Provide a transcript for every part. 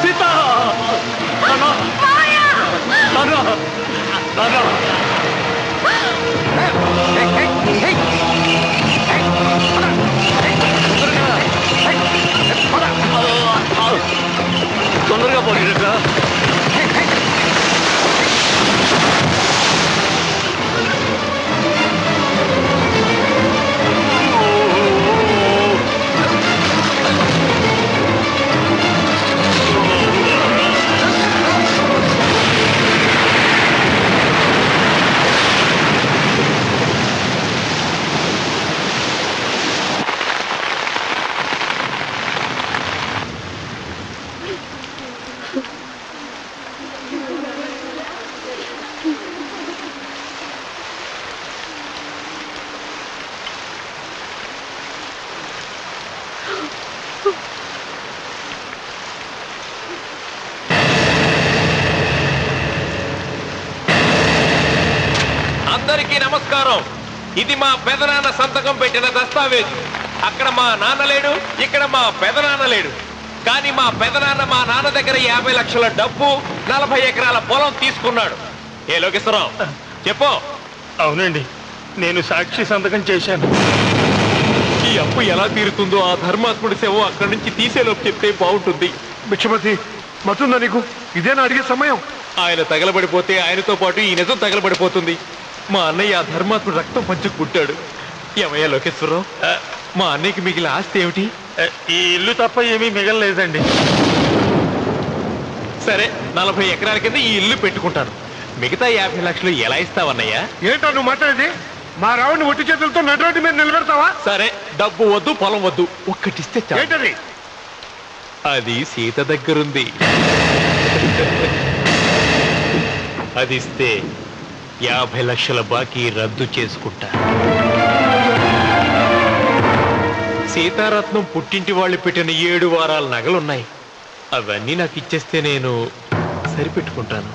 సీత తొందరగా పోలీరక అందరికీ నమస్కారం. ఇది మా పెదనాన్న సంతకం పెట్టిన దస్తావేజు. అక్కడ మా నాన్న లేడు, ఇక్కడ మా పెదనాన్న లేడు. కానీ మా పెదనాన్న మా నాన్న దగ్గర 50 లక్షల డబ్బు 40 ఎకరాల పొలం తీసుకున్నాడు. ఏ లోకేశ్వరరావు చెప్పు. అవునండి, నేను సాక్షి సంతకం చేశాను. ఈ అప్పు ఎలా తీరుతుందో ఆ ధర్మాత్ముడి సేవ అక్కడి నుంచి తీసేలోపు చెప్తే బాగుంటుంది. బిక్షపతి మతుందా నీకు? ఇదేనా అడిగే సమయం? ఆయన తగలబడిపోతే ఆయనతో పాటు ఈ నిజం తగలబడిపోతుంది. మా అన్నయ్య ఆ ధర్మాత్ముడు రక్తం పంచుకుంటాడు. ఏమయ్యా లోకేశ్వరరావు, మా అన్నయ్యకి మిగిలిన ఆస్తి ఏమిటి? ఈ ఇల్లు తప్ప ఏమీ మిగలలేదండి. సరే, 40 ఎకరాల కింద ఈ ఇల్లు పెట్టుకుంటాను. మిగతా 50 లక్షలు ఎలా ఇస్తావన్నయ్యా? ఏంటో నువ్వు మాట్లాడేది? మా రావుని ఒట్టి చేతులతో నడరోడ్డు మీద నిలబెడతావా? సరే, డబ్బు వద్దు, పొలం వద్దు, ఒక్కటిస్తే చాలు. ఏంటది? అది సీత దగ్గరుంది. అది ఇస్తే 50 లక్షల బాకీ రద్దు చేసుకుంటా. సీతారత్నం పుట్టింటి వాళ్ళు పెట్టిన 7 వారాల నగలున్నాయి. అవన్నీ నాకు ఇచ్చేస్తే నేను సరిపెట్టుకుంటాను.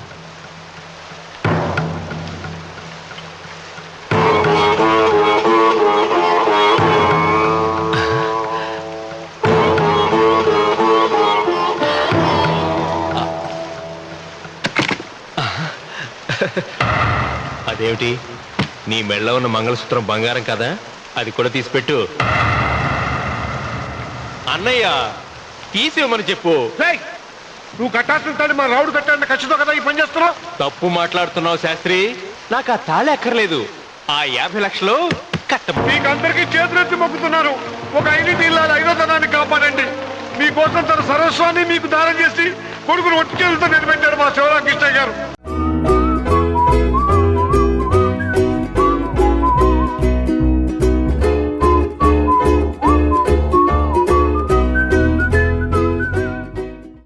అదేమిటి, నీ మెళ్ళ ఉన్న మంగళసూత్రం బంగారం కదా, అది కూడా తీసిపెట్టు. అన్నయ్య తీసేమని చెప్పు. నువ్వు కట్టాల్సిన మా రావుడు కట్టాలని ఖచ్చితంగా కదా ఈ పని చేస్తున్నావు. తప్పు మాట్లాడుతున్నావు శాస్త్రి. నాకు ఆ తాళి అక్కర్లేదు, ఆ 50 లక్షలు కట్టము. మీకు అందరికీ చేతులెత్తి మొక్కుతున్నారు. ఒక ఐదింటి ఇల్లాల 5వ తనాన్ని కాపాడండి. మీకోసం తన సర్వస్వాన్ని మీకు దానం చేసి కొడుకును ఒట్టి చేతులతో నిలబెట్టాడు మా శివరామకృష్ణ గారు.